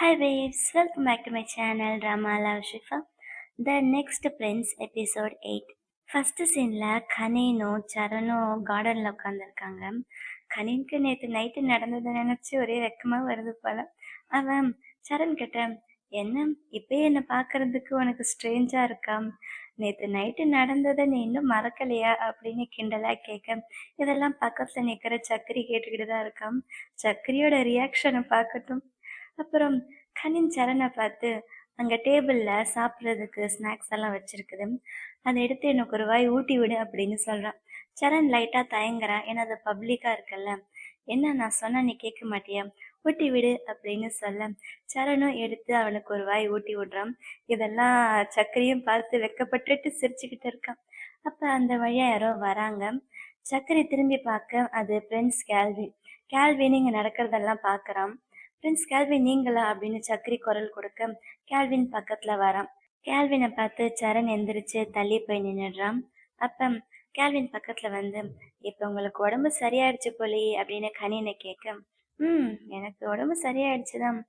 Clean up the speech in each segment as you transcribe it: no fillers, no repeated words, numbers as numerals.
Hi babes, welcome back to my channel Drama Love Shifa. The next Prince episode 8. First சீன்ல கனீனும் சரணும் கார்டன்ல உட்காந்துருக்காங்க. கனீனுக்கு நேற்று night நடந்ததை நினைச்சு ஒரே வெக்கமா வருது போல. அவன் சரண் கிட்ட, என்ன இப்பயே என்னை பார்க்கறதுக்கு உனக்கு ஸ்ட்ரேஞ்சா இருக்கா, நேற்று நைட்டு நடந்ததை நீ இன்னும் மறக்கலையா அப்படின்னு கிண்டலா கேட்க, இதெல்லாம் பக்கத்துல நிக்கிற சக்கரி கேட்டுக்கிட்டு தான் இருக்கான். சக்கரியோட ரியாக்ஷனை பார்க்கட்டும். அப்புறம் கனின் சரணை பார்த்து, அங்கே டேபிளில் சாப்பிட்றதுக்கு ஸ்நாக்ஸ் எல்லாம் வச்சுருக்குது, அதை எடுத்து எனக்கு ஒரு வாய் ஊட்டி விடு அப்படின்னு சொல்கிறான். சரண் லைட்டாக தயங்குறான், ஏன்னா அது பப்ளிக்காக இருக்குல்ல. என்ன நான் சொன்னால் நீ கேட்க மாட்டியா, ஊட்டி விடு அப்படின்னு சொல்ல சரணும் எடுத்து அவனுக்கு ஒரு வாய் ஊட்டி விடுறான். இதெல்லாம் சக்கரையும் பார்த்து வெக்கப்பட்டுட்டு சிரிச்சுக்கிட்டு இருக்கான். அப்போ அந்த வழியாக யாரோ வராங்க. சக்கரை திரும்பி பார்க்க அது பிரின்ஸ் கேல்வின். கேல்வின் இங்கே நடக்கிறதெல்லாம் பார்க்குறான். பிரின்ஸ் கேல்வின் நீங்களா அப்படின்னு சக்கரி குரல் கொடுக்க கேல்வின் பக்கத்துல வரான். கேல்வினை பார்த்து சரண் எந்திரிச்சு தள்ளி போய் நின்றுடுறான். அப்ப கேல்வின் பக்கத்துல வந்து, இப்ப உங்களுக்கு உடம்பு சரியாயிடுச்சு போலியே அப்படின்னு கனினை கேட்க, எனக்கு உடம்பு சரியாயிடுச்சுதான்,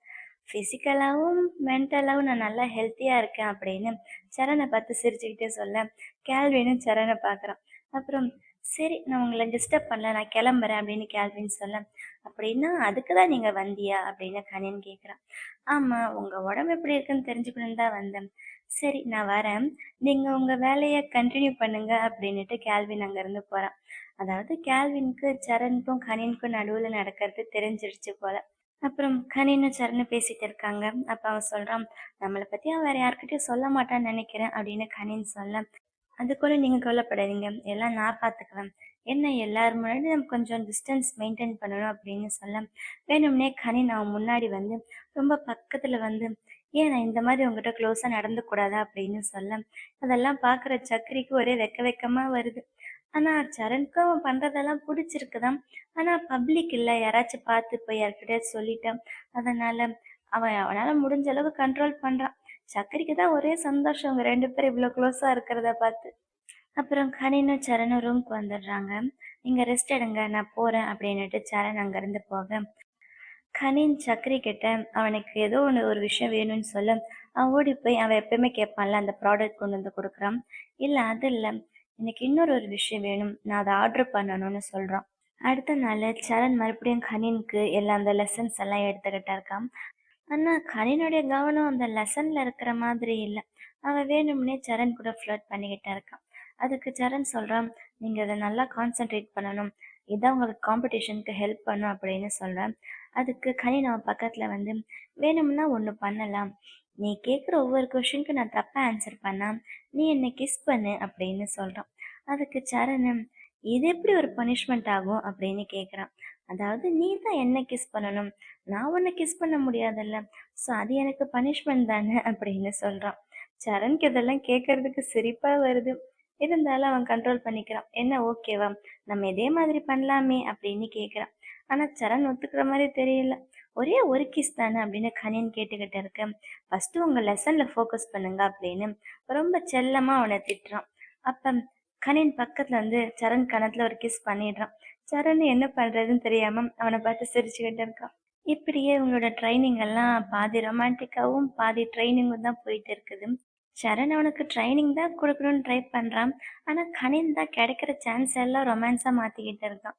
பிசிக்கலாவும் மென்டலாவும் நான் நல்லா ஹெல்த்தியா இருக்கேன் அப்படின்னு சரணை பார்த்து சிரிச்சுக்கிட்டே சொல்ல கேல்வினும் சரணை பார்க்குறான். அப்புறம் சரி, நான் உங்களை டிஸ்டர்ப் பண்ணல, நான் கிளம்புறேன் அப்படின்னு கேல்வின் சொல்ல, அப்படின்னா அதுக்கு தான் நீங்கள் வந்தியா அப்படின்னு கனின் கேட்குறான். ஆமாம், உங்கள் உடம்பு எப்படி இருக்குன்னு தெரிஞ்சுக்கணுன்னு தான் வந்தேன். சரி, நான் வரேன், நீங்கள் உங்கள் வேலையை கண்டினியூ பண்ணுங்க அப்படின்னுட்டு கேல்வின் அங்கேருந்து போகிறான். அதாவது கேல்வினுக்கு சரணுக்கும் கனினுக்கும் நடுவில் நடக்கிறது தெரிஞ்சிடுச்சு போல. அப்புறம் கனின்னு சரணு பேசிட்டு இருக்காங்க. அப்போ அவன் சொல்கிறான், நம்மளை பற்றி அவன் வேறு யார்கிட்டயும் சொல்ல மாட்டான்னு நினைக்கிறேன் அப்படின்னு கனின் சொல்ல, அதுக்குள்ள நீங்கள் கவலைப்படாதீங்க, எல்லாம் நான் பார்த்துக்குவேன், என்ன எல்லாரும் முன்னாடி நம்ம கொஞ்சம் டிஸ்டன்ஸ் மெயின்டைன் பண்ணணும் அப்படின்னு சொல்ல வேணும்னே கனின் அவன் முன்னாடி வந்து ரொம்ப பக்கத்தில் வந்து, ஏன் நான் இந்த மாதிரி உங்ககிட்ட க்ளோஸாக நடந்துக்கூடாதா அப்படின்னு சொல்ல அதெல்லாம் பார்க்குற சக்கரிக்கு ஒரே வெக்கமாக வருது. ஆனால் சரணுக்கும் அவன் பண்ணுறதெல்லாம் பிடிச்சிருக்குதான். ஆனால் பப்ளிக் இல்லை, யாராச்சும் பார்த்து போய் யார்கிட்டயாவது சொல்லிட்டான். அதனால் அவனால் முடிஞ்ச அளவுக்கு கண்ட்ரோல் பண்ணுறான். சக்கரிக்கு தான் ஒரே சந்தோஷம் அவங்க ரெண்டு பேரும் இவ்வளோ க்ளோஸாக இருக்கிறத பார்த்து. அப்புறம் கனினும் சரணும் ரூம்க்கு வந்துடுறாங்க. நீங்கள் ரெஸ்ட் எடுங்க, நான் போகிறேன் அப்படின்னுட்டு சரண் அங்கேருந்து போக கனின் சக்கரி கிட்ட அவனுக்கு ஏதோ ஒன்று ஒரு விஷயம் வேணும்னு சொல்ல அவன் ஓடி போய் அவன் எப்பயுமே கேட்பான்ல அந்த ப்ராடக்ட் கொண்டு வந்து கொடுக்குறான். இல்லை அது இல்லை, எனக்கு இன்னொரு ஒரு விஷயம் வேணும், நான் அதை ஆர்டர் பண்ணணும்னு சொல்கிறான். அடுத்த நாள் சரண் மறுபடியும் கனினுக்கு எல்லாம் அந்த லெசன்ஸ் எல்லாம் எடுத்துக்கிட்டா இருக்கான். ஆனால் கனினுடைய கவனம் அந்த லெசனில் இருக்கிற மாதிரி இல்லை. அவன் வேணும்னே சரண் கூட ஃப்ளர்ட் பண்ணிக்கிட்டே இருக்கான். அதுக்கு சரண் சொல்கிறான், நீங்கள் அதை நல்லா கான்சென்ட்ரேட் பண்ணணும், இதான் உங்களுக்கு காம்படிஷனுக்கு ஹெல்ப் பண்ணும் அப்படின்னு சொல்கிறேன். அதுக்கு கனின் அவன் பக்கத்தில் வந்து, வேணும்னா ஒன்று பண்ணலாம், நீ கேட்குற ஒவ்வொரு கொஷனுக்கு நான் தப்பாக ஆன்சர் பண்ணால் நீ என்னை கிஸ் பண்ணு அப்படின்னு சொல்கிறான். அதுக்கு சரண், இது எப்படி ஒரு பனிஷ்மெண்ட் ஆகும் அப்படின்னு கேட்குறான். அதாவது நீ தான் என்ன கிஸ் பண்ணணும், நான் உன்னை கிஸ் பண்ண முடியாதுல்ல, ஸோ அது எனக்கு பனிஷ்மெண்ட் தானே அப்படின்னு சொல்கிறான். சரண்க்கு இதெல்லாம் கேட்கறதுக்கு சிரிப்பாக வருது. இருந்தாலும் அவன் கண்ட்ரோல் பண்ணிக்கிறான். என்ன ஓகேவா, நம்ம இதே மாதிரி பண்ணலாமே அப்படின்னு கேட்குறான். ஆனால் சரண் ஒத்துக்கிற மாதிரி தெரியல. ஒரே ஒரு கிஸ் தானே அப்படின்னு கனின் கேட்டுக்கிட்டு இருக்க, ஃபஸ்ட்டு உங்கள் லெசனில் ஃபோக்கஸ் பண்ணுங்க அப்படின்னு ரொம்ப செல்லமாக அவனை திட்டுறான். அப்போ கனின் பக்கத்தில் வந்து சரண் கணத்தில் ஒரு கிஸ் பண்ணிடுறான். சரண் என்ன பண்ணுறதுன்னு தெரியாமல் அவனை பார்த்து சிரிச்சுக்கிட்டு இருக்கான். இப்படியே உங்களோட ட்ரைனிங் எல்லாம் பாதி ரொமான்டிக்காகவும் பாதி ட்ரைனிங்கும் தான் போயிட்டு இருக்குது. சரண் அவனுக்கு ட்ரைனிங் தான் கொடுக்கணும்னு ட்ரை பண்ணுறான். ஆனால் கனின் தான் கிடைக்கிற சான்ஸ் எல்லாம் ரொமான்ஸாக மாற்றிக்கிட்டு இருக்கான்.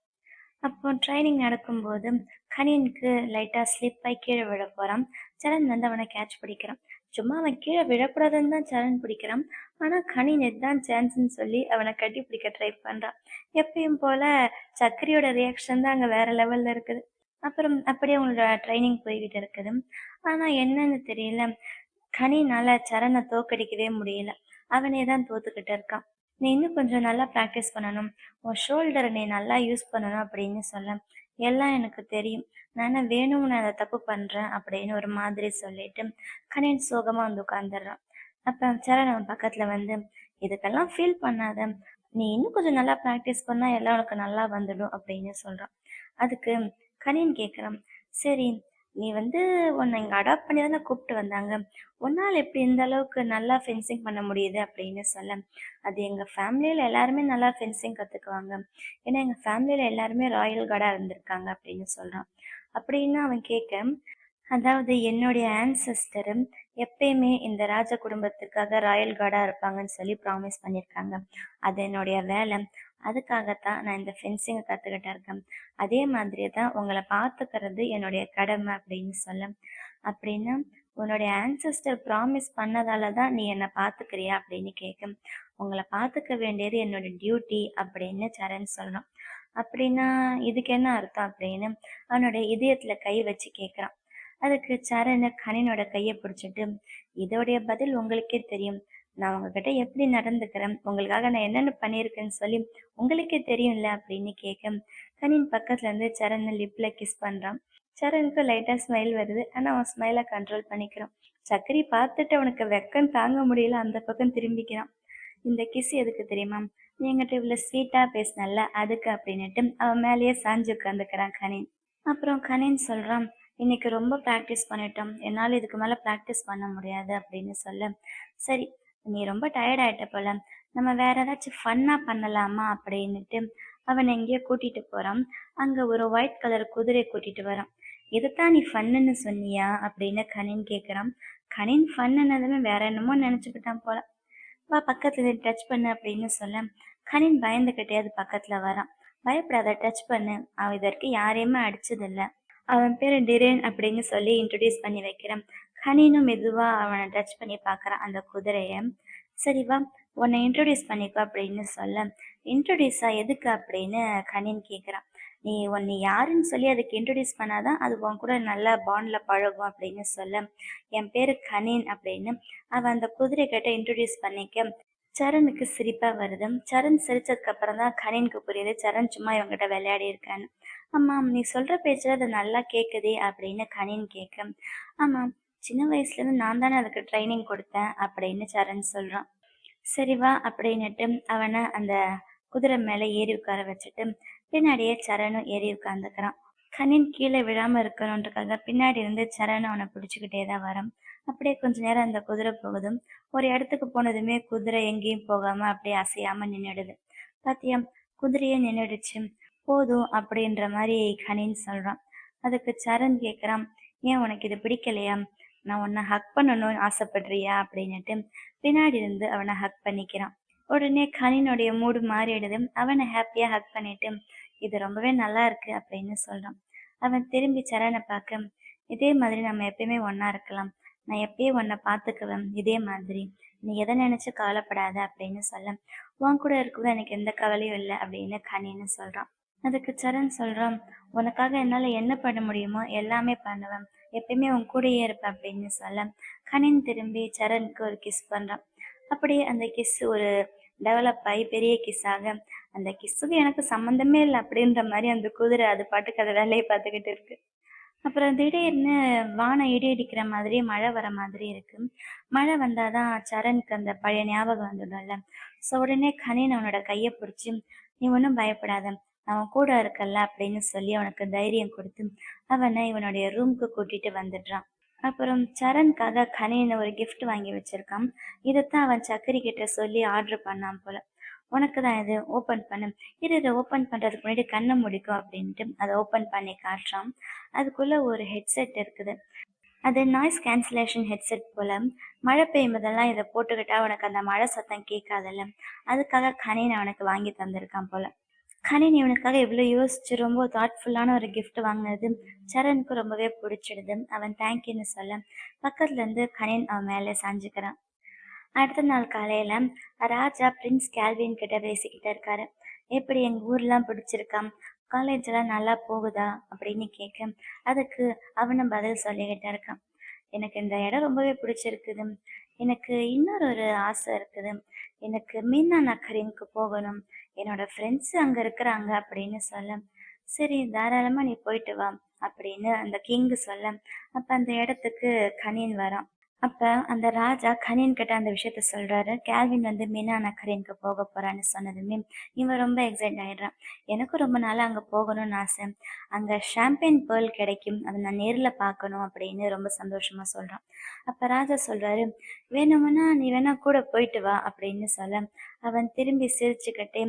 அப்போ ட்ரைனிங் நடக்கும்போது கனினுக்கு லைட்டாக ஸ்லிப் ஆகி கீழே விழ போகிறான். சரண் வந்து அவனை கேட்ச் பிடிக்கிறான். சும்மா அவன் கீழே விழக்கூடாதுன்னு தான் சரண் பிடிக்கிறான். ஆனால் கனின் இதுதான் சான்ஸ்ன்னு சொல்லி அவனை கட்டி பிடிக்க ட்ரை பண்ணுறான். எப்பயும் போல் சக்கரியோட ரியாக்ஷன் தான் அங்கே வேறு லெவலில் இருக்குது. அப்புறம் அப்படியே அவங்களோட ட்ரைனிங் போய்கிட்டு இருக்குது. ஆனால் என்னன்னு தெரியல, கனினால் சரணை தோக்கடிக்கவே முடியல. அவனே தான் தோத்துக்கிட்டு இருக்கான். நீ இன்னும் கொஞ்சம் நல்லா ப்ராக்டிஸ் பண்ணணும், உன் ஷோல்டரை நீ நல்லா யூஸ் பண்ணணும் அப்படின்னு சொல்ல, எல்லாம் எனக்கு தெரியும், நான் வேணும்னு அதை தப்பு பண்ணுறேன் அப்படின்னு ஒரு மாதிரி சொல்லிட்டு கனின் சோகமாக வந்து உட்காந்துடுறான். அப்போ சரண் அவன் பக்கத்தில் வந்து, இதுக்கெல்லாம் ஃபீல் பண்ணாத, நீ இன்னும் கொஞ்சம் நல்லா ப்ராக்டிஸ் பண்ணால் எல்லாம் உனக்கு நல்லா வந்துடும் அப்படின்னு சொல்கிறான். அதுக்கு கனின் கேட்குறான், சரி நீ வந்து உன்னை இங்கே அடாப்ட் பண்ணி தானே கூப்பிட்டு வந்தாங்க, உன்னால் எப்படி இந்த அளவுக்கு நல்லா ஃபென்சிங் பண்ண முடியுது அப்படின்னு சொல்ல, அது எங்கள் ஃபேமிலியில் எல்லாருமே நல்லா ஃபென்சிங் கற்றுக்குவாங்க, ஏன்னா எங்கள் ஃபேமிலியில் எல்லாருமே ராயல் கார்டாக இருந்திருக்காங்க அப்படின்னு சொல்கிறான். அப்படின்னு அவன் கேட்க, அதாவது என்னுடைய ஆன்செஸ்டர் எப்பயுமே இந்த ராஜ குடும்பத்துக்காக ராயல் கார்டா இருப்பாங்கன்னு சொல்லி ப்ராமிஸ் பண்ணியிருக்காங்க. அது என்னுடைய வேலை. அதுக்காகத்தான் நான் இந்த ஃபென்சிங்கை கத்துக்கிட்டு இருக்கேன். அதே மாதிரியே தான் உங்களை பார்த்துக்கிறது என்னுடைய கடமை அப்படின்னு சொல்ல, அப்படின்னா உன்னுடைய ஆன்செஸ்டர் ப்ராமிஸ் பண்ணதால தான் நீ என்னை பார்த்துக்கிறியா அப்படின்னு கேட்க, உங்களை பார்த்துக்க வேண்டியது என்னோட டியூட்டி அப்படின்னு சரண் சொல்றான். அப்படின்னா இதுக்கு என்ன அர்த்தம் அப்படின்னு அவனோட இதயத்துல கை வச்சு கேட்குறான். அதுக்கு சரண் கனினோட கையை பிடிச்சிட்டு, இதோடைய பதில் உங்களுக்கே தெரியும். நான் உங்ககிட்ட எப்படி நடந்துக்கிறேன், உங்களுக்காக நான் என்னென்ன பண்ணியிருக்கேன்னு சொல்லி உங்களுக்கே தெரியும்ல அப்படின்னு கேட்க, கனின் பக்கத்துல இருந்து சரண் லிப்ல கிஸ் பண்றான். சரணுக்கு லைட்டா ஸ்மைல் வருது. ஆனா அவன் ஸ்மைலை கண்ட்ரோல் பண்ணிக்கிறான். சக்கரி பார்த்துட்டு அவனுக்கு வெக்கம் தாங்க முடியல, அந்த பக்கம் திரும்பிக்கிறான். இந்த கிஸ் எதுக்கு தெரியுமா? நீ என்கிட்ட இவ்வளவு ஸ்வீட்டா பேசினல்ல அதுக்கு அப்படின்னுட்டு அவன் மேலேயே சாஞ்சு உட்காந்துக்கிறான் கனின். அப்புறம் கனின் சொல்றான், இன்னைக்கு ரொம்ப ப்ராக்டிஸ் பண்ணிட்டோம், என்னால் இதுக்கு மேலே ப்ராக்டிஸ் பண்ண முடியாது அப்படின்னு சொல்ல, சரி நீ ரொம்ப டயர்ட் ஆயிட்ட போல, நம்ம வேற ஏதாச்சும் ஃபன்னாக பண்ணலாமா அப்படின்னுட்டு அவன் எங்கேயோ கூட்டிட்டு போறான். அங்க ஒரு ஒயிட் கலர் குதிரை கூட்டிட்டு வரான். இதைத்தான் நீ ஃபன்னுன்னு சொன்னியா அப்படின்னு கனின் கேட்குறான். கனின் ஃபன்னுனதுமே வேற என்னமோ நினச்சிக்கிட்டான் போல. வா பக்கத்துல டச் பண்ணு அப்படின்னு சொல்ல, கனின் பயந்துக்கிட்டே அது பக்கத்துல வரான். பயப்படாத, டச் பண்ணு, அவன் இதற்கு யாரையுமே அடிச்சதில்ல, அவன் பேரு டிரேன் அப்படின்னு சொல்லி இன்ட்ரடியூஸ் பண்ணி வைக்கிறான். கனினும் மெதுவா அவனை டச் பண்ணி பார்க்கறான் அந்த குதிரைய. சரி வா, உன்னை இன்ட்ரடியூஸ் பண்ணிக்கோ அப்படின்னு சொல்ல, இன்ட்ரடியூஸா எதுக்கு அப்படின்னு கனின் கேட்குறான். நீ யாருன்னு சொல்லி அதுக்கு இன்ட்ரடியூஸ் பண்ணாதான் அது உன் கூட நல்லா பாண்ட்ல பழகும் அப்படின்னு சொல்ல, என் பேரு கனின் அப்படின்னு அவன் அந்த குதிரை கிட்ட இன்ட்ரடியூஸ் பண்ணிக்க சரணுக்கு சிரிப்பா வருது. சரண் சிரிச்சதுக்கு அப்புறம் தான் கனினுக்கு புரியுது சரண் சும்மா இவங்கிட்ட விளையாடி இருக்கான்னு. ஆமா நீ சொல்ற பேச்சுல அது நல்லா கேக்குதே அப்படின்னு கனின் கேட்க, ஆமா சின்ன வயசுல இருந்து நான் தானே அதுக்கு ட்ரைனிங் கொடுத்தேன் அப்படின்னு சரண் சொல்றான். சரி வா அப்படின்னுட்டு அவனை அந்த குதிரை மேல ஏறி உட்கார வச்சுட்டு பின்னாடியே சரணும் ஏறி உட்கார்ந்துக்கிறான். கனின் கீழே விழாம இருக்கணுன்றக்காக பின்னாடி இருந்து சரண் அவனை பிடிச்சுக்கிட்டே தான் வரான். அப்படியே கொஞ்ச நேரம் அந்த குதிரை போகுதும். ஒரு இடத்துக்கு போனதுமே குதிரை எங்கேயும் போகாம அப்படியே அசையாம நின்னுடுது. பாத்தியா, குதிரையே நின்னுடுச்சு, போதும் அப்படின்ற மாதிரி கனின்னு சொல்றான். அதுக்கு சரண் கேட்குறான், ஏன் உனக்கு இது பிடிக்கலையா, நான் உன்னை ஹக் பண்ணணும்னு ஆசைப்படுறியா அப்படின்னுட்டு பின்னாடி இருந்து அவனை ஹக் பண்ணிக்கிறான். உடனே கனினுடைய மூடு மாறிடுது. அவனை ஹாப்பியா ஹக் பண்ணிட்டு, இது ரொம்பவே நல்லா இருக்கு அப்படின்னு சொல்றான். அவன் திரும்பி சரணை பார்க்க, இதே மாதிரி நம்ம எப்பயுமே ஒன்னா இருக்கலாம், நான் எப்பயும் உன்னை பார்த்துக்குவேன் இதே மாதிரி, நீ எதை நினைச்சு கவலைப்படாத அப்படின்னு சொல்ல, உன் கூட இருக்கும்போது எனக்கு எந்த கவலையும் இல்லை அப்படின்னு கனின்னு சொல்றான். அதுக்கு சரண் சொல்றான், உனக்காக என்னால என்ன பண்ண முடியுமோ எல்லாமே பண்ணுவேன், எப்பயுமே உன் கூடயே இருப்பேன் அப்படின்னு சொல்ல, கனின் திரும்பி சரணுக்கு ஒரு கிஸ் பண்றான். அப்படியே அந்த கிஸ் ஒரு டெவலப் ஆகி பெரிய கிஸ் ஆக, அந்த கிஸ்ஸுக்கு எனக்கு சம்மந்தமே இல்லை அப்படின்ற மாதிரி அந்த குதிரை அது பாட்டுக்கு அதை வேலையை பார்த்துக்கிட்டு இருக்கு. அப்புறம் திடீர்னு வானம் இடி இடிக்கிற மாதிரி மழை வர மாதிரி இருக்கு. மழை வந்தாதான் சரணுக்கு அந்த பழைய ஞாபகம் வந்துடும்ல. ஸோ உடனே கனின் அவனோட கையை பிடிச்சி, நீ ஒன்றும் பயப்படாத, அவன் கூட இருக்கல்ல அப்படின்னு சொல்லி அவனுக்கு தைரியம் கொடுத்து அவனை இவனுடைய ரூம்க்கு கூட்டிட்டு வந்துடுறான். அப்புறம் சரணுக்காக கனின்னு ஒரு கிஃப்ட் வாங்கி வச்சிருக்கான். இதைத்தான் அவன் சக்கரி கிட்ட சொல்லி ஆர்டர் பண்ணான் போல. உனக்கு தான் இது, ஓப்பன் பண்ணு. இதை ஓப்பன் பண்ணுறதுக்கு முன்னாடி கண்ணை முடிக்கும் அப்படின்ட்டு அதை ஓப்பன் பண்ணி காட்டுறான். அதுக்குள்ளே ஒரு ஹெட்செட் இருக்குது. அது நாய்ஸ் கேன்சலேஷன் ஹெட்செட் போல். மழை பெய்யும் போதெல்லாம் இதை போட்டுக்கிட்டா உனக்கு அந்த மழை சத்தம் கேட்காதல்ல, அதுக்காக கனின் அவனுக்கு வாங்கி தந்திருக்கான் போல். கனின் இவனுக்காக இவ்வளோ யோசிச்சு ரொம்ப தாட்ஃபுல்லான ஒரு கிஃப்ட் வாங்கினது சரணுக்கு ரொம்பவே பிடிச்சிடுது. அவன் தேங்க்யூன்னு சொல்ல பக்கத்துலேருந்து கனின் அவன் மேலே சாஞ்சுக்கிறான். அடுத்த நாள் காலையில ராஜா பிரின்ஸ் கேல்வின் கிட்ட பேசிக்கிட்டு இருக்காரு. எப்படி எங்க ஊர்லாம் பிடிச்சிருக்கான், காலேஜ் எல்லாம் நல்லா போகுதா அப்படின்னு கேட்க, அதுக்கு அவனும் பதில் சொல்லிக்கிட்டு இருக்கான். எனக்கு இந்த இடம் ரொம்பவே பிடிச்சிருக்குது, எனக்கு இன்னொரு ஒரு ஆசை இருக்குது, எனக்கு மீனா நகரின்க்கு போகணும், என்னோட ஃப்ரெண்ட்ஸ் அங்க இருக்கிறாங்க அப்படின்னு சொல்ல, சரி தாராளமா நீ போயிட்டு வா அப்படின்னு அந்த கிங்கு சொல்ல, அப்ப அந்த இடத்துக்கு கனின் வரான். அப்ப அந்த ராஜா கனின் கிட்ட அந்த விஷயத்த சொல்றாரு. கேல்வின் வந்து மீனா நகரின்க்கு போக போறான்னு சொன்னதுமே இவன் ரொம்ப எக்ஸைட் ஆயிடுறான். எனக்கும் ரொம்ப நாளா அங்க போகணும்னு ஆசை, அங்க ஷாம்பெயின் பேர்ல் கிடைக்கும், அதை நான் நேர்ல பார்க்கணும் அப்படின்னு ரொம்ப சந்தோஷமா சொல்றான். அப்ப ராஜா சொல்றாரு, வேணும்னா நீ வேணா கூட போயிட்டு வா அப்படின்னு சொல்ல, அவன் திரும்பி சிரிச்சுக்கிட்டே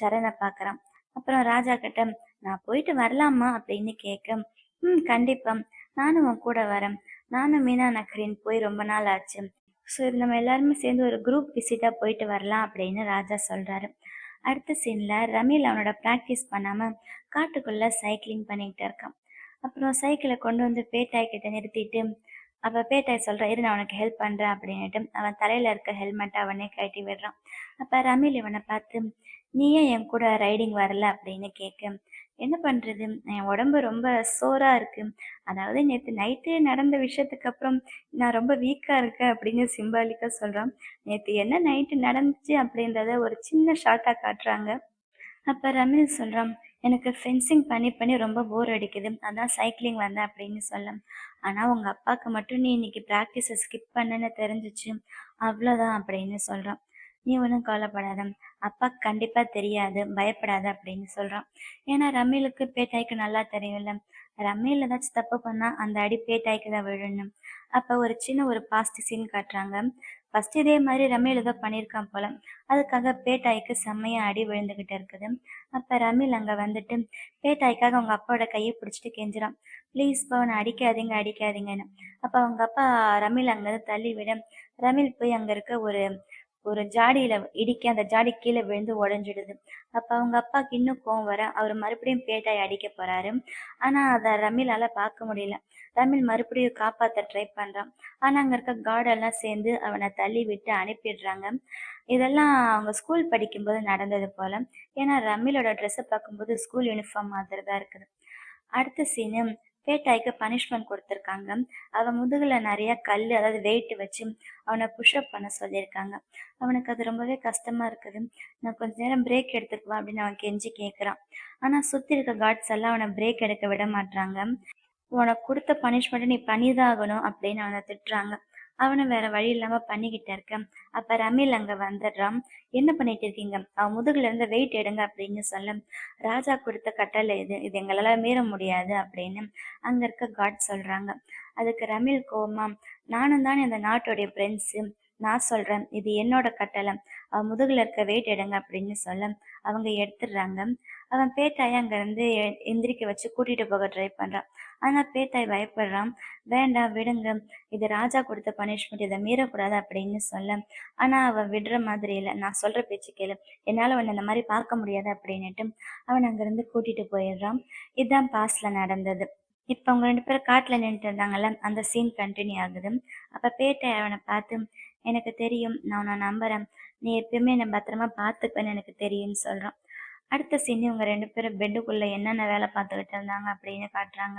சரணை பார்க்கறான். அப்புறம் ராஜா கிட்ட, நான் போயிட்டு வரலாமா அப்படின்னு கேட்க, கண்டிப்பா, நானும் உன் கூட வரேன். நானும் மீனா நகரின் போய் ரொம்ப நாள் ஆச்சு. ஸோ இது நம்ம எல்லாருமே சேர்ந்து ஒரு குரூப் விசிட்டா போயிட்டு வரலாம் அப்படின்னு ராஜா சொல்றாரு. அடுத்த சீன்ல ரமீல் அவனோட ப்ராக்டிஸ் பண்ணாம காட்டுக்குள்ள சைக்கிளிங் பண்ணிக்கிட்டு இருக்கான். அப்புறம் சைக்கிளை கொண்டு வந்து பேட்டாய் கிட்ட நிறுத்திட்டு, அப்ப பேட்டாய் சொல்றான், இரு நான் உனக்கு ஹெல்ப் பண்றேன் அப்படின்னுட்டு அவன் தலையில இருக்க ஹெல்மெட்டை அவனே கழட்டி விடுறான். அப்ப ரமீல் இவனை பார்த்து, நீ ஏன் என் கூட ரைடிங் வரல அப்படின்னு கேட்க, என்ன பண்றது, என் உடம்பு ரொம்ப சோரா இருக்கு. அதாவது நேத்து நைட்டு நடந்த விஷயத்துக்கு அப்புறம் நான் ரொம்ப வீக்கா இருக்கேன் அப்படின்னு சிம்பாலிக்கா சொல்றான். நேத்து என்ன நைட்டு நடந்துச்சு அப்படின்றத ஒரு சின்ன ஷார்ட்டா காட்டுறாங்க. அப்ப ரமேஷ் சொல்றான், எனக்கு ஃபென்சிங் பண்ணி பண்ணி ரொம்ப போர் அடிக்குது. அதான் சைக்கிளிங் வந்தேன் அப்படின்னு சொல்ல. ஆனா உங்க அப்பாக்கு மட்டும் நீ இன்னைக்கு ப்ராக்டிஸை ஸ்கிப் பண்ணன்னு தெரிஞ்சிச்சு. அவ்வளோதான் அப்படின்னு சொல்றான். நீ ஒன்றும் கவலைப்படாத. அப்பாக்கு கண்டிப்பா தெரியாது. பயப்படாத அப்படின்னு சொல்றான். ஏன்னா ரமீலுக்கு பேட்டாய்க்கு நல்லா தெரியும்ல. ரமீல் ஏதாச்சும் தப்பு பண்ணா அந்த அடி பேட்டாய்க்கு தான் விழணும். அப்ப ஒரு சின்ன ஒரு பாஸ்ட் சீன் காட்டுறாங்க. ஃபர்ஸ்ட் இதே மாதிரி ரமீல் ஏதோ பண்ணியிருக்கான் போல. அதுக்காக பேட்டாய்க்கு செம்மையா அடி விழுந்துகிட்டு இருக்குது. அப்ப ரமீல் அங்க வந்துட்டு பேட்டாய்க்காக அவங்க அப்பாவோட கையை பிடிச்சிட்டு கெஞ்சுறான். ப்ளீஸ் பவனை அடிக்காதீங்க அடிக்காதீங்கன்னு. அப்ப அவங்க அப்பா ரமீல் அங்கிருந்து தள்ளி விட, ரமீல் போய் அங்க இருக்க ஒரு ஒரு ஜாடியில இடிக்க அந்த ஜாடி கீழே விழுந்து உடைஞ்சிடுது. அப்ப அவங்க அப்பாவுக்கு இன்னும் கோவம் வர அவர் மறுபடியும் பேட்டாய் அடிக்க போறாரு. ஆனா அதை ரமீலால பார்க்க முடியல. ரமீல் மறுபடியும் காப்பாத்த ட்ரை பண்றான். ஆனா அங்க இருக்க கார்டு எல்லாம் சேர்ந்து அவனை தள்ளி விட்டு அனுப்பிடுறாங்க. இதெல்லாம் அவங்க ஸ்கூல் படிக்கும்போது நடந்தது போல. ஏன்னா ரமீலோட ட்ரெஸ்ஸை பார்க்கும்போது ஸ்கூல் யூனிஃபார்ம் மாதிரி தான் இருக்குது. அடுத்த சீனு பேட்டாய்க்கு பனிஷ்மெண்ட் கொடுத்துருக்காங்க. அவன் முதுகுல நிறைய கல் அதாவது வெயிட் வச்சு அவனை புஷ்அப் பண்ண சொல்லியிருக்காங்க. அவனுக்கு அது ரொம்பவே கஷ்டமா இருக்குது. நான் கொஞ்ச நேரம் பிரேக் எடுத்துக்குவா அப்படின்னு அவன் கெஞ்சி கேட்குறான். ஆனா சுத்தி இருக்க கார்ட்ஸ் எல்லாம் அவனை பிரேக் எடுக்க விட மாட்டாங்க. உனக்கு கொடுத்த பனிஷ்மெண்ட்டை நீ பண்ணிதான் ஆகணும் அப்படின்னு அவனை திட்டுறாங்க. அவனும் வேற வழி இல்லாம பண்ணிக்கிட்டு இருக்க. அப்ப ரமீல் அங்க வந்துடுறான். என்ன பண்ணிட்டு இருக்கீங்க, அவன் முதுகுல இருந்து வெயிட் எடுங்க அப்படின்னு சொல்ல, ராஜா கொடுத்த கட்டளை இது எங்களால மீற முடியாது அப்படின்னு அங்க இருக்க காட் சொல்றாங்க. அதுக்கு ரமீல் கோவமா, நானும் தானே இந்த நாட்டுடைய பிரின்ஸு, நான் சொல்றேன் இது என்னோட கட்டளை, அவன் முதுகுல இருக்க வெயிட் எடுங்க அப்படின்னு சொல்ல அவங்க எடுத்துடுறாங்க. அவன் பேத்தாயை அங்க இருந்து எந்திரிக்க வச்சு கூட்டிட்டு போக ட்ரை பண்றான். ஆனா பேத்தாய் பயப்படுறான். வேண்டாம் விடுங்க, இது ராஜா கொடுத்த பனிஷ்மெண்ட், இதை மீறக்கூடாது அப்படின்னு சொல்ல. ஆனா அவன் விடுற மாதிரி இல்லை. நான் சொல்ற பேச்சு கேளு, என்னால அவன் இந்த மாதிரி பார்க்க முடியாது அப்படின்னுட்டு அவன் அங்கிருந்து கூட்டிட்டு போயிடுறான். இதுதான் பாஸ்ட்ல நடந்தது. இப்ப அவங்க 2 பேரும் காட்டுல நின்னுட்டு இருந்தாங்கல்ல, அந்த சீன் கண்டினியூ ஆகுது. அப்ப பேட்டை அவனை பார்த்து, எனக்கு தெரியும், நான் உன்னை நம்புறேன், நீ எப்பயுமே என்னை பத்திரமா பார்த்துப்பேன்னு எனக்கு தெரியும்னு சொல்றான். அடுத்த சீன் இவங்க 2 பேரும் பெட்டுக்குள்ள என்னென்ன வேலை பார்த்துக்கிட்டு இருந்தாங்க அப்படின்னு காட்டுறாங்க.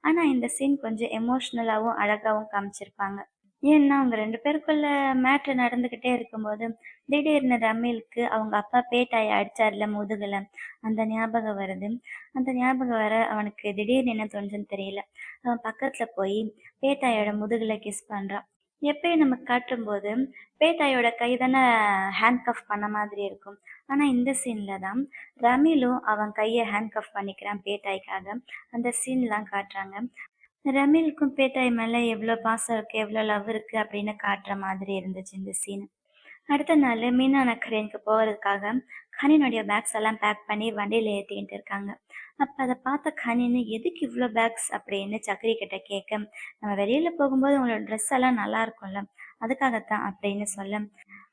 ஆனா இந்த சீன் கொஞ்சம் எமோஷ்னலாவும் அழகாவும் காமிச்சிருப்பாங்க. ஏன்னா அவங்க 2 பேருக்குள்ள மேட்ரு நடந்துகிட்டே இருக்கும்போது திடீர்னு ரமீலுக்கு அவங்க அப்பா பேட்டாயை அடிச்சார்ல முதுகுல, அந்த ஞாபகம் வருது. அந்த ஞாபகம் வர அவனுக்கு திடீர்னு என்ன தோணுச்சுன்னு தெரியல. அவன் பக்கத்துல போய் பேட்டாயோட முதுகுல கிஸ் பண்றான். எப்பயும் நம்ம காட்டும்போது பேட்டாயோட கை தானே ஹேண்ட் கஃப் பண்ண மாதிரி இருக்கும். ஆனா இந்த சீன்ல தான் ரமீலும் அவன் கையை ஹேண்ட் கஃப் பண்ணிக்கிறான் பேட்டாய்க்காக. அந்த சீன்லாம் காட்டுறாங்க. ரமீலுக்கும் பேட்டாய் மேல எவ்வளோ பாசம் இருக்கு, எவ்வளோ லவ் இருக்கு அப்படின்னு காட்டுற மாதிரி இருந்துச்சு இந்த சீன். அடுத்த நாள் மீனா நகரேனுக்கு போகிறதுக்காக கனினுடைய பேக்ஸ் எல்லாம் பேக் பண்ணி வண்டியில் ஏற்றிக்கிட்டு இருக்காங்க. அப்போ அதை பார்த்த கனின்னு எதுக்கு இவ்வளோ பேக்ஸ் அப்படின்னு சக்கரி கிட்ட கேட்க, நம்ம வெளியில் போகும்போது உங்களோட ட்ரெஸ் எல்லாம் நல்லா இருக்கும்ல, அதுக்காகத்தான் அப்படின்னு சொல்ல.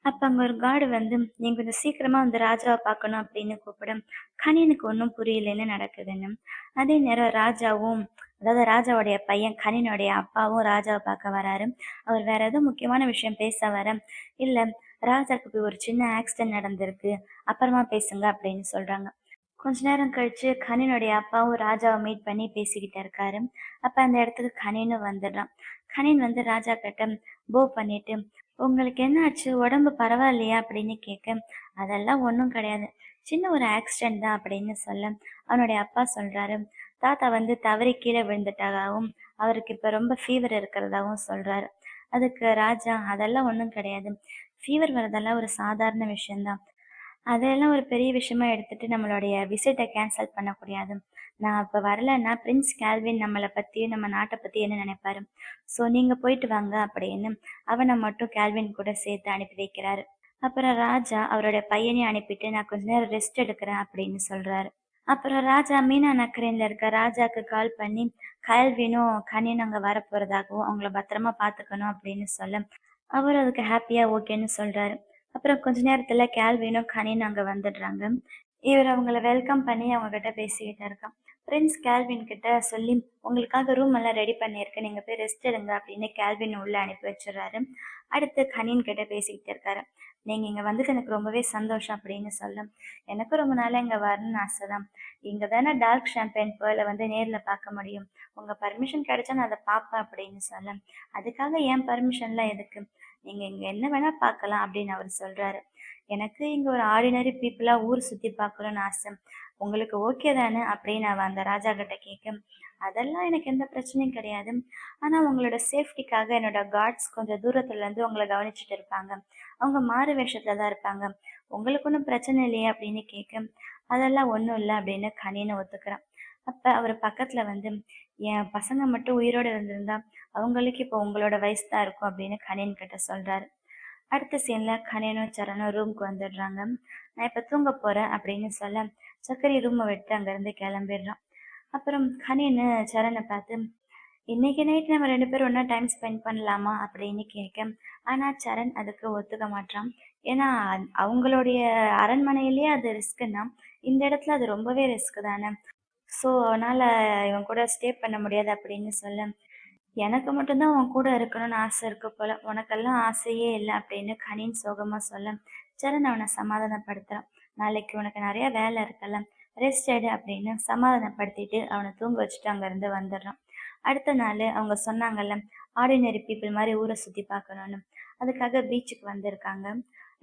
அப்போ அங்கே ஒரு கார்டு வந்து, நீங்கள் கொஞ்சம் சீக்கிரமாக வந்து ராஜாவை பார்க்கணும் அப்படின்னு கூப்பிட, கனினுக்கு ஒன்றும் புரியல என்ன நடக்குதுன்னு. அதே நேரம் ராஜாவும், அதாவது ராஜாவுடைய பையன் கனினுடைய அப்பாவும் ராஜாவை பார்க்க வராரு. அவர் வேற ஏதோ முக்கியமான விஷயம் பேச வர, இல்லை ராஜாக்கு போய் ஒரு சின்ன ஆக்சிடென்ட் நடந்திருக்கு, அப்புறமா பேசுங்க அப்படின்னு சொல்றாங்க. கொஞ்ச நேரம் கழிச்சு கனினுடைய அப்பாவும் ராஜாவை மீட் பண்ணி பேசிக்கிட்டு இருக்காரு. அப்ப அந்த இடத்துக்கு கனினும் வந்துடுறான். கனின் வந்து ராஜா கிட்ட போ பண்ணிட்டு, உங்களுக்கு என்ன ஆச்சு, உடம்பு பரவாயில்லையா அப்படின்னு கேட்க, அதெல்லாம் ஒன்றும் கிடையாது, சின்ன ஒரு ஆக்சிடென்ட் தான் அப்படின்னு சொல்ல. அவனுடைய அப்பா சொல்றாரு, தாத்தா வந்து தவறி கீழே விழுந்துட்டாகவும் அவருக்கு இப்ப ரொம்ப ஃபீவர் இருக்கிறதாவும் சொல்றாரு. அதுக்கு ராஜா, அதெல்லாம் ஒன்றும் கிடையாது, ஃபீவர் வரதெல்லாம் ஒரு சாதாரண விஷயம்தான், அதெல்லாம் ஒரு பெரிய விஷயமா எடுத்துட்டு நம்மளுடைய விசிட்டை கேன்சல் பண்ணக்கூடாது. நான் இப்போ வரலைன்னா பிரின்ஸ் கேல்வின் நம்மளை பற்றி நம்ம நாட்டை பற்றி என்ன நினைப்பாரு. ஸோ நீங்கள் போயிட்டு வாங்க அப்படின்னு அவனை மட்டும் கேல்வின் கூட சேர்த்து அனுப்பி வைக்கிறாரு. அப்புறம் ராஜா அவருடைய பையனையும் அனுப்பிட்டு நான் கொஞ்ச நேரம் ரெஸ்ட் எடுக்கிறேன் அப்படின்னு சொல்கிறாரு. அப்புறம் ராஜா மீனா நக்கரையில் இருக்க ராஜாக்கு கால் பண்ணி கயல்வினும் கனியும் அங்கே வரப்போகிறதாகவும் அவங்கள பத்திரமா பார்த்துக்கணும் அப்படின்னு சொல்ல அவர் அதுக்கு ஹாப்பியாக ஓகேன்னு சொல்கிறாரு. அப்புறம் கொஞ்ச நேரத்தில் கேல்வினும் கனியும் அங்கே வந்துடுறாங்க. இவர் அவங்கள வெல்கம் பண்ணி அவங்கக்கிட்ட பேசிக்கிட்டு இருக்கான். பிரின்ஸ் கேல்வின் கிட்ட சொல்லி உங்களுக்காக ரூம் எல்லாம் ரெடி பண்ணியிருக்கு, நீங்கள் போய் ரெஸ்ட் எடுங்க அப்படின்னு கேல்வின் உள்ளே அனுப்பி வச்சிடுறாரு. அடுத்து கனின் கிட்ட பேசிக்கிட்டு இருக்காரு. நீங்கள் இங்கே வந்தது எனக்கு ரொம்பவே சந்தோஷம் அப்படின்னு சொல்ல எனக்கும் ரொம்ப நாளாக இங்கே வரணும்னு ஆசை தான். இங்கே தானே டார்க் ஷாம்பெயின் பேர்லை வந்து நேரில் பார்க்க முடியும். உங்கள் பர்மிஷன் கிடைச்சா நான் அதை பார்ப்பேன் அப்படின்னு சொல்ல அதுக்காக என் பர்மிஷன்லாம் எதுக்கு, நீங்கள் இங்கே என்ன வேணால் பார்க்கலாம் அப்படின்னு அவர் சொல்கிறாரு. எனக்கு இங்கே ஒரு ஆர்டினரி பீப்புளாக ஊர் சுற்றி பார்க்கணுன்னு ஆசை, உங்களுக்கு ஓகே தானே அப்படின்னு அவன் அந்த ராஜா கிட்ட கேட்க அதெல்லாம் எனக்கு எந்த பிரச்சனையும் கிடையாது. ஆனால் உங்களோட சேஃப்டிக்காக என்னோட கார்ட்ஸ் கொஞ்சம் தூரத்துலேருந்து உங்களை கவனிச்சுட்டு இருப்பாங்க. அவங்க மாறு வேஷத்தில் தான் இருப்பாங்க. உங்களுக்கு ஒன்றும் பிரச்சனை இல்லையே அப்படின்னு கேட்க அதெல்லாம் ஒன்றும் இல்லை அப்படின்னு கனின்னு ஒத்துக்கிறான். அப்போ அவர் பக்கத்தில் வந்து என் பசங்க மட்டும் உயிரோடு இருந்திருந்தா அவங்களுக்கு இப்போ உங்களோட வயசு தான் இருக்கும் அப்படின்னு கனின் கிட்ட சொல்கிறாரு. அடுத்த சீனில் கனியனும் சரணும் ரூமுக்கு வந்துடுறாங்க. நான் இப்போ தூங்க போகிறேன் அப்படின்னு சொல்ல சக்கரை ரூமை விட்டு அங்கேருந்து கிளம்பிடுறான். அப்புறம் கனின்னு சரணை பார்த்து இன்னைக்கு நைட் நம்ம 2 பேரும் ஒன்றா டைம் ஸ்பெண்ட் பண்ணலாமா அப்படின்னு கேட்க ஆனால் சரண் அதுக்கு ஒத்துக்க மாட்டான். ஏன்னா அவங்களுடைய அரண்மனையிலேயே அது ரிஸ்க்குன்னா இந்த இடத்துல அது ரொம்பவே ரிஸ்க் தானே. ஸோ அதனால் இவன் கூட ஸ்டே பண்ண முடியாது அப்படின்னு சொல்ல எனக்கு மட்டும்தான் உன் கூட இருக்கணும்னு ஆசை இருக்கு போல, உனக்கெல்லாம் ஆசையே இல்லை அப்படின்னு கனின் சோகமாக சொல்ல சரண் அவனை சமாதானப்படுத்துகிறான். நாளைக்கு உனக்கு நிறைய வேலை இருக்கல, ரெஸ்ட் எடு அப்படின்னு சமாதானப்படுத்திட்டு அவனை தூங்க வச்சுட்டு அங்கேருந்து வந்துடுறான். அடுத்த நாள் அவங்க சொன்னாங்கல்ல ஆர்டினரி பீப்புள் மாதிரி ஊரை சுற்றி பார்க்கணுன்னு, அதுக்காக பீச்சுக்கு வந்திருக்காங்க.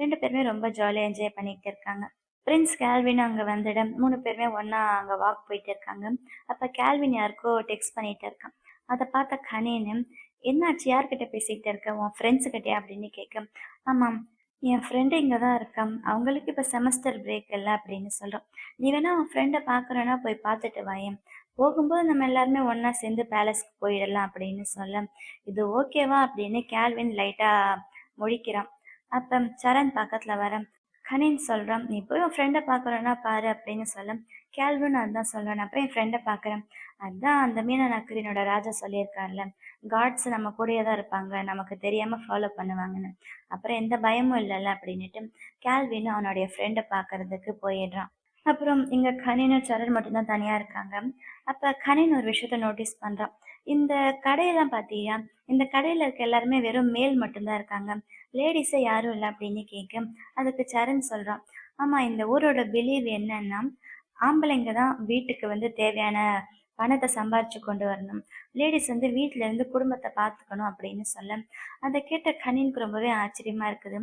2 பேருமே ரொம்ப ஜாலியாக என்ஜாய் பண்ணிகிட்டு இருக்காங்க. பிரின்ஸ் கேல்வின் அங்கே வந்துட 3 பேருமே ஒன்றா அங்கே வாக் போயிட்டு இருக்காங்க. அப்போ கேல்வின் யாருக்கோ டெக்ஸ்ட் பண்ணிகிட்டு இருக்கான். அதை பார்த்த கனேன்னு என்னாச்சு, யார்கிட்ட பேசிக்கிட்டு இருக்க, உன் ஃப்ரெண்ட்ஸுக்கிட்டே அப்படின்னு கேட்க ஆமாம் என் ஃப்ரெண்டு இங்கே தான் இருக்கான், அவங்களுக்கு இப்போ செமஸ்டர் பிரேக் இல்லை அப்படின்னு சொல்கிறோம். நீ வேணா உன் ஃப்ரெண்டை பார்க்குறேன்னா போய் பார்த்துட்டு வாயேன், போகும்போது நம்ம எல்லாருமே ஒன்றா சேர்ந்து பேலஸ்க்கு போயிடலாம் அப்படின்னு சொல்ல இது ஓகேவா அப்படின்னு கேல்வின் லைட்டாக முழிக்கிறான். அப்போ சரண் பக்கத்தில் வர கனின் சொல்கிறான் நீ போய் உன் ஃப்ரெண்டை பார்க்குறேன்னா பாரு அப்படின்னு சொல்ல கேல்வின் அதுதான் சொல்கிறேன், அப்போ என் ஃப்ரெண்டை பார்க்குறேன். அதுதான் அந்த மீனா நக்கரினோட ராஜா சொல்லியிருக்காருல்ல காட்ஸ் நம்ம கூடயே தான் இருப்பாங்க, நமக்கு தெரியாமல் ஃபாலோ பண்ணுவாங்கன்னு, அப்புறம் எந்த பயமும் இல்லைல்ல அப்படின்ட்டு கேல்வின் அவனுடைய ஃப்ரெண்டை பார்க்கறதுக்கு போயிடுறான். அப்புறம் இங்கே கனினும் சரண் மட்டும்தான் தனியாக இருக்காங்க. அப்போ கனின் ஒரு விஷயத்த நோட்டீஸ் பண்ணுறான். இந்த கடையெல்லாம் பார்த்தியா, இந்த கடையில் இருக்க எல்லாருமே வெறும் மேல் மட்டும்தான் இருக்காங்க, லேடிஸே யாரும் இல்லை அப்படின்னு கேட்க அதுக்கு சரண் சொல்கிறான் ஆமாம் இந்த ஊரோட பிலீவ் என்னன்னா ஆம்பளைங்க தான் வீட்டுக்கு வந்து தேவையான பணத்தை சம்பாரிச்சு கொண்டு வரணும், லேடிஸ் வந்து வீட்டில இருந்து குடும்பத்தை பார்த்துக்கணும் அப்படின்னு சொல்ல அதை கேட்ட கனினுக்கு ரொம்பவே ஆச்சரியமா இருக்குது.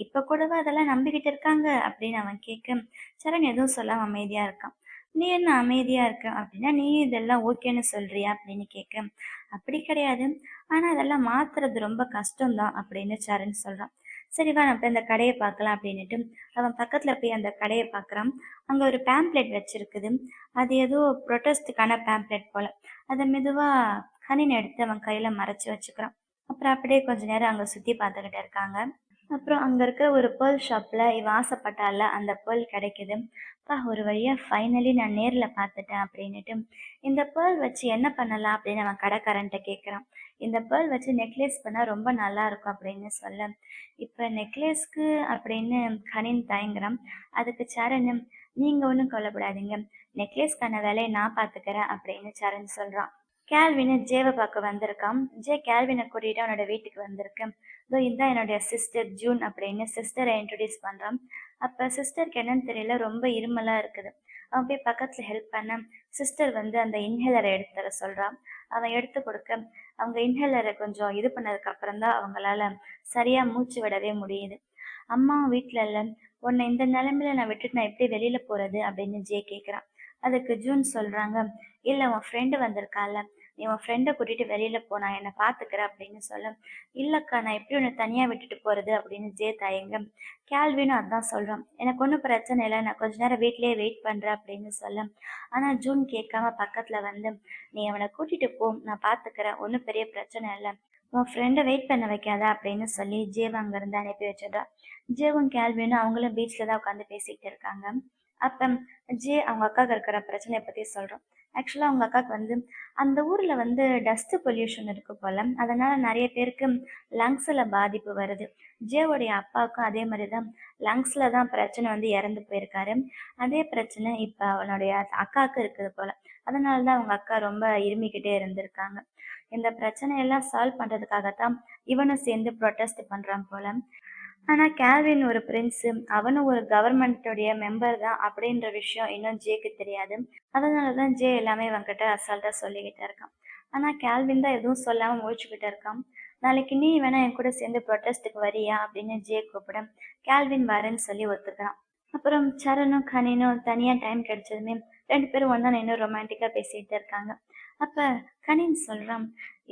இப்போ கூடவா அதெல்லாம் நம்பிக்கிட்டு இருக்காங்க அப்படின்னு அவன் கேட்க சரண் எதுவும் சொல்லாம அமைதியா இருக்கான். நீ என்ன அமைதியா இருக்க அப்படின்னா நீ இதெல்லாம் ஓகேன்னு சொல்றியா அப்படின்னு கேட்க அப்படி கிடையாது, ஆனா அதெல்லாம் மாத்துறது ரொம்ப கஷ்டம்தான் அப்படின்னு சரண் சொல்றான். சரி வா நம்ம இந்த கடையை பார்க்கலாம் அப்படின்னுட்டு அவன் பக்கத்துல போய் அந்த கடையை பார்க்குறான். அங்கே ஒரு பேம்ப்ளெட் வச்சிருக்குது, அது ஏதோ ப்ரொட்டஸ்ட்டுக்கான பேம்ப்ளெட் போல். அதை மெதுவாக கனின் எடுத்து அவன் கையில் மறைச்சி வச்சுக்கிறான். அப்புறம் அப்படியே கொஞ்ச நேரம் அங்கே சுற்றி பார்த்துக்கிட்டு இருக்காங்க. அப்புறம் அங்கே இருக்க ஒரு பேர்ல் ஷாப்பில் இவன் ஆசைப்பட்டால அந்த பேர்ல் கிடைக்குது. ஒரு வழியாக ஃபைனலி நான் நேரில் பார்த்துட்டேன் அப்படின்னுட்டு இந்த பேர்ல் வச்சு என்ன பண்ணலாம் அப்படின்னு அவன் கடைக்காரன்ட்ட கேட்குறான். இந்த பேர்ல் வச்சு நெக்லஸ் பண்ணால் ரொம்ப நல்லா இருக்கும் அப்படின்னு சொல்ல இப்போ நெக்லஸ்க்கு அப்படின்னு கனின் தயங்குறான். அதுக்கு சரண் நீங்கள் ஒன்றும் கொல்லப்படாதீங்க, நெக்லஸ்க்கான வேலையை நான் பார்த்துக்கிறேன் அப்படின்னு சரண் சொல்கிறான். கேல்வினை ஜேவை பார்க்க வந்திருக்கான். ஜே கேல்வினை கூட்டிகிட்டு அவனோட வீட்டுக்கு வந்திருக்கேன். இதோ இதுதான் என்னுடைய சிஸ்டர் ஜூன் அப்படின்னு சிஸ்டரை இன்ட்ரடியூஸ் பண்ணுறான். அப்போ சிஸ்டருக்கு என்னன்னு தெரியல, ரொம்ப இருமலாக இருக்குது. அவன் போய் பக்கத்தில் ஹெல்ப் பண்ண சிஸ்டர் வந்து அந்த இன்ஹேலரை எடுத்து தர சொல்கிறான். அவன் எடுத்து கொடுக்க அவங்க இன்ஹேலரை கொஞ்சம் இது பண்ணதுக்கப்புறம் தான் அவங்களால சரியாக மூச்சு விடவே முடியுது. அம்மா வீட்டில் இல்லை, உன்னை இந்த நிலைமையில நான் விட்டுட்டு நான் எப்படி வெளியில் போகிறது அப்படின்னு ஜே கேட்குறான். அதுக்கு ஜூன் சொல்கிறாங்க இல்லை உன் ஃப்ரெண்டு வந்திருக்கால, நீ உன் ஃப்ரெண்டை கூட்டிகிட்டு வெளியில் போ, நான் என்னை பார்த்துக்கிறேன் அப்படின்னு சொல்ல இல்லைக்கா நான் எப்படி உன்னை தனியாக விட்டுட்டு போகிறது அப்படின்னு ஜே தயங்க கேல்வினும் அதான் சொல்கிறான் எனக்கு ஒன்றும் பிரச்சனை இல்லை, நான் கொஞ்ச நேரம் வீட்லேயே வெயிட் பண்ணுறேன் அப்படின்னு சொல்ல ஆனால் ஜூன் கேட்காம பக்கத்தில் வந்து நீ அவனை கூட்டிகிட்டு போ, நான் பார்த்துக்கிறேன், ஒன்றும் பெரிய பிரச்சனை இல்லை, உன் ஃப்ரெண்டை வெயிட் பண்ண வைக்காத அப்படின்னு சொல்லி ஜேவை அங்கேருந்து அனுப்பி வச்சிடுறான். ஜேவும் கேல்வினும் அவங்களும் பீச்சில் தான் உட்காந்து பேசிக்கிட்டு இருக்காங்க. அப்போ ஜே அவங்க அக்காவுக்கு இருக்கிற பிரச்சனையை பற்றி சொல்கிறோம். ஆக்சுவலாக அவங்க அக்காவுக்கு வந்து அந்த ஊரில் வந்து டஸ்ட் பொல்யூஷன் இருக்கு போல், அதனால் நிறைய பேருக்கு லங்ஸில் பாதிப்பு வருது. ஜேவுடைய அப்பாவுக்கும் அதே மாதிரி தான் லங்ஸில் தான் பிரச்சனை வந்து இறந்து போயிருக்காரு. அதே பிரச்சனை இப்போ அவனுடைய அக்காவுக்கு இருக்குது போல். அதனால தான் அவங்க அக்கா ரொம்ப இருமிக்கிட்டே இருந்திருக்காங்க. இந்த பிரச்சனையெல்லாம் சால்வ் பண்ணுறதுக்காகத்தான் இவனும் சேர்ந்து ப்ரொட்டஸ்ட் பண்ணுறான் போல். ஆனால் கேல்வின் ஒரு பிரின்ஸு, அவனும் ஒரு கவர்மெண்ட்டுடைய மெம்பர் தான் அப்படின்ற விஷயம் இன்னும் ஜேக்கு தெரியாது. அதனால தான் ஜே எல்லாமே இவன்கிட்ட அசால்ட்டாக சொல்லிக்கிட்டு இருக்கான். ஆனால் கேல்வின் தான் எதுவும் சொல்லாமல் முழிச்சுக்கிட்டு இருக்கான். நாளைக்கு நீ வேணா என் கூட சேர்ந்து ப்ரொட்டஸ்ட்டுக்கு வரியா அப்படின்னு ஜே கூப்பிட கேல்வின் வரேன்னு சொல்லி ஒத்துக்கிறான். அப்புறம் சரணும் கனினும் தனியாக டைம் கிடைச்சதுமே 2 பேரும் ஒன்றா நின்று ரொமான்டிக்காக பேசிகிட்டு இருக்காங்க. அப்போ கனின் சொல்கிறான்,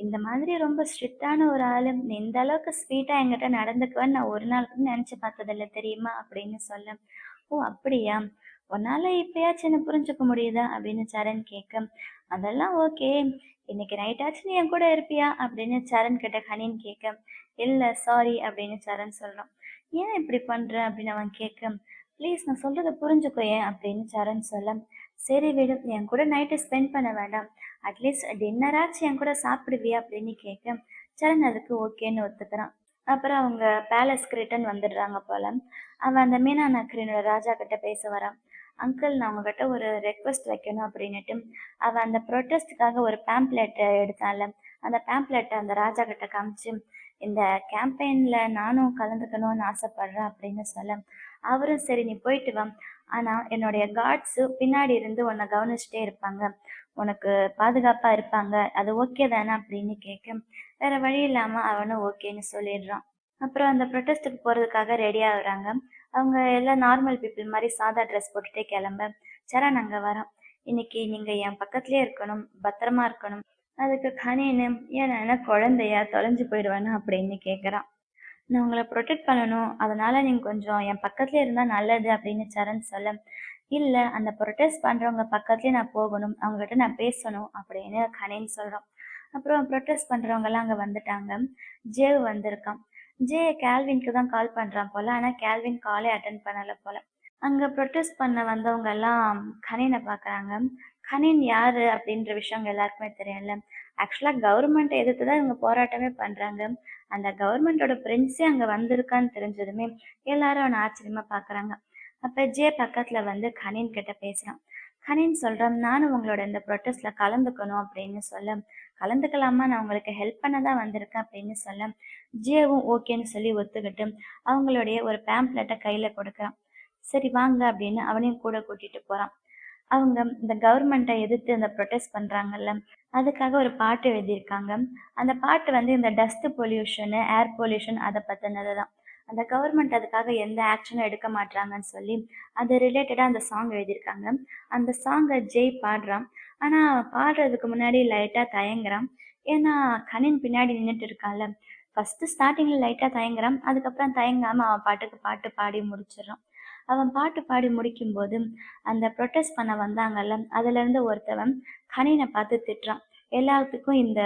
இந்த மாதிரி ரொம்ப ஸ்ட்ரிக்டான ஒரு ஆளு நீ இந்த அளவுக்கு ஸ்வீட்டாக என்கிட்ட நடந்துக்குவேன்னு நான் ஒரு நாள் கூட நினச்சி பார்த்ததில்ல தெரியுமா அப்படின்னு சொல்ல. ஓ அப்படியா, உன்னால் இப்பயாச்சும் என்ன புரிஞ்சுக்க முடியுதா அப்படின்னு சரண் கேட்க. அதெல்லாம் ஓகே, இன்னைக்கு நைட்டாச்சும் நீ என் கூட இருப்பியா அப்படின்னு சரண் கிட்ட கனின் கேட்க. இல்லை சாரி அப்படின்னு சரண் சொல்கிறான். ஏன் இப்படி பண்ணுற அப்படின்னு அவன் கேட்க. ப்ளீஸ் நான் சொல்கிறத புரிஞ்சுக்கோ ஏன் அப்படின்னு சரண் சொல்ல. சரி விடு, என் கூட நைட்டு ஸ்பெண்ட் பண்ண வேண்டாம், அட்லீஸ்ட் டின்னராச்சும் என் கூட சாப்பிடுவியா அப்படின்னு கேட்க சரண் அதுக்கு ஓகேன்னு ஒத்துக்கிறான். அப்புறம் அவங்க பேலஸ்க்கு ரிட்டர்ன் வந்துடுறாங்க போல. அவன் அந்த மீனா நக்கரினோட ராஜா கிட்ட பேச வரான். அங்கிள் நான் உங்ககிட்ட ஒரு ரெக்வஸ்ட் வைக்கணும் அப்படின்னுட்டு அவன் அந்த ப்ரொட்டஸ்ட்டுக்காக ஒரு பேம்ப்ளெட் எடுத்தான்ல, அந்த பேம்ப்ளெட்டை அந்த ராஜா கிட்ட காமிச்சு இந்த கேம்பெயினில் நானும் கலந்துக்கணும்னு ஆசைப்படுறேன் அப்படின்னு சொல்ல அவரும் சரி நீ போயிட்டு வா, ஆனால் என்னுடைய கார்ட்ஸு பின்னாடி இருந்து உன்னை கவனிச்சுட்டே இருப்பாங்க, உனக்கு பாதுகாப்பாக இருப்பாங்க, அது ஓகே தானே அப்படின்னு கேட்க வேற வழி இல்லாமல் அவனும் ஓகேன்னு சொல்லிடுறான். அப்புறம் அந்த ப்ரொட்டஸ்ட்டுக்கு போகிறதுக்காக ரெடி ஆகுறாங்க. அவங்க எல்லாம் நார்மல் பீப்புள் மாதிரி சாதா ட்ரெஸ் போட்டுட்டே கிளம்ப சரண் அங்கே வரான். இன்னைக்கு நீங்கள் என் பக்கத்துலேயே இருக்கணும், பத்திரமா இருக்கணும். அதுக்கு கனின்னு ஏன் நான் என்ன குழந்தையா தொலைஞ்சு போயிடுவேன்னு அப்படின்னு கேட்குறான். நான் உங்களை ப்ரொடெக்ட் பண்ணணும், அதனால் நீங்கள் கொஞ்சம் என் பக்கத்துலேயே இருந்தால் நல்லது அப்படின்னு சரண் சொல்ல. இல்லை அந்த ப்ரொட்டஸ்ட் பண்ணுறவங்க பக்கத்துலேயே நான் போகணும், அவங்ககிட்ட நான் பேசணும் அப்படின்னு கனின்னு சொல்கிறான். அப்புறம் ப்ரொட்டஸ்ட் பண்ணுறவங்கெல்லாம் அங்கே வந்துட்டாங்க. ஜேவ் வந்திருக்கான். ஜே கேல்வின்க்கு தான் கால் பண்ணுறான் போல், ஆனால் கேல்வின் காலே அட்டன் பண்ணலை போல். அங்கே ப்ரொட்டஸ்ட் பண்ண வந்தவங்க எல்லாம் கனினை பார்க்குறாங்க. கனின் யார் அப்படின்ற விஷயம் எல்லாருக்குமே தெரியல. ஆக்சுவலாக கவர்மெண்ட்டை எதிர்த்து தான் இவங்க போராட்டமே பண்ணுறாங்க. அந்த கவர்மெண்ட்டோட பிரின்ஸே அங்கே வந்திருக்கான்னு தெரிஞ்சதுமே எல்லாரும் அவனை ஆச்சரியமாக பார்க்குறாங்க. அப்போ ஜே பக்கத்தில் வந்து கனின் கிட்ட பேசுகிறான். கனின் சொல்கிறான், நானும் உங்களோட இந்த ப்ரொட்டஸ்ட்டில் கலந்துக்கணும் அப்படின்னு சொல்ல. கலந்துக்கலாமா, நான் உங்களுக்கு ஹெல்ப் பண்ண தான் வந்திருக்கேன் அப்படின்னு சொல்ல ஜேவும் ஓகேன்னு சொல்லி ஒத்துக்கிட்டு அவங்களுடைய ஒரு பேம்ப்ளெட்டை கையில் கொடுக்குறான். சரி வாங்க அப்படின்னு அவனையும் கூட கூட்டிகிட்டு போகிறான். அவங்க இந்த கவர்மெண்ட்டை எதிர்த்து இந்த ப்ரொட்டஸ்ட் பண்ணுறாங்கல்ல, அதுக்காக ஒரு பாட்டு எழுதியிருக்காங்க. அந்த பாட்டு வந்து இந்த டஸ்ட் பொல்யூஷனு, ஏர் பொல்யூஷன் அதை பற்றினது தான். அந்த கவர்மெண்ட் அதுக்காக எந்த ஆக்ஷனும் எடுக்க மாட்டாங்கன்னு சொல்லி அது ரிலேட்டடாக அந்த சாங் எழுதியிருக்காங்க. அந்த சாங்கை ஜெய் பாடுறான். ஆனால் பாடுறதுக்கு முன்னாடி லைட்டாக தயங்குறான். ஏன்னா கனின் பின்னாடி நின்றுட்டு இருக்கான்ல. ஃபஸ்ட்டு ஸ்டார்டிங்கில் லைட்டாக தயங்குறான், அதுக்கப்புறம் தயங்காமல் அவன் பாட்டுக்கு பாட்டு பாடி முடிச்சிடறான். அவன் பாட்டு பாடி முடிக்கும்போது அந்த ப்ரொட்டஸ்ட் பண்ண வந்தாங்கல்ல, அதுலேருந்து ஒருத்தவன் கனினை பார்த்து திட்டுறான். எல்லாத்துக்கும் இந்த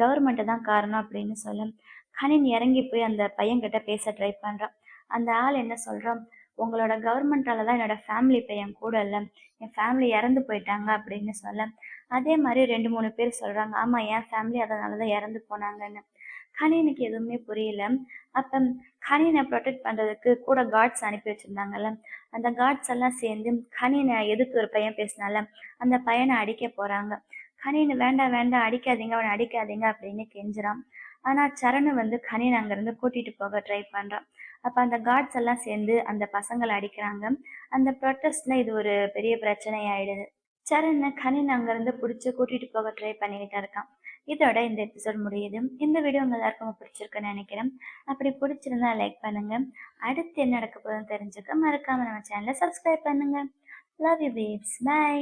கவர்மெண்ட்டை தான் காரணம் அப்படின்னு சொல்ல கனின் இறங்கி போய் அந்த பையன்கிட்ட பேச ட்ரை பண்ணுறான். அந்த ஆள் என்ன சொல்கிறான், உங்களோட கவர்மெண்ட்டால தான் என்னோடய ஃபேமிலி பையன் கூட இல்லை, என் ஃபேமிலி இறந்து போயிட்டாங்க அப்படின்னு சொல்ல அதே மாதிரி 2-3 பேர் சொல்கிறாங்க, ஆமாம் என் ஃபேமிலி அதனால தான் இறந்து போனாங்கன்னு. கனினுக்கு எதுவுமே புரியல. அப்போ கனினை ப்ரொடெக்ட் பண்ணுறதுக்கு கூட கார்ட்ஸ் அனுப்பி வச்சுருந்தாங்கல்ல, அந்த கார்ட்ஸ் எல்லாம் சேர்ந்து கனினை எதிர்த்து ஒரு பையன் பேசினால அந்த பையனை அடிக்க போகிறாங்க. கனின்னு வேண்டாம் வேண்டாம் அடிக்காதீங்க, அவனை அடிக்காதீங்க அப்படின்னு கெஞ்சுறான். ஆனால் சரணு வந்து கனினை அங்கேருந்து கூட்டிகிட்டு போக ட்ரை பண்ணுறான். அப்போ அந்த கார்ட்ஸ் எல்லாம் சேர்ந்து அந்த பசங்களை அடிக்கிறாங்க. அந்த ப்ரொட்டஸ்டில் இது ஒரு பெரிய பிரச்சனையாயிடுது. சரண் கனின் அங்கேருந்து பிடிச்சி கூட்டிகிட்டு போக ட்ரை பண்ணிக்கிட்டு இருக்கான். இதோட இந்த எபிசோட் முடியுது. இந்த வீடியோ உங்க எல்லாருக்கும் பிடிச்சிருக்குன்னு நினைக்கிறேன். அப்படி பிடிச்சிருந்தா லைக் பண்ணுங்க. அடுத்து என்ன நடக்க போகுதுன்னு தெரிஞ்சுக்க மறக்காம நம்ம சேனலை சப்ஸ்கிரைப் பண்ணுங்க. Love you babes. பை.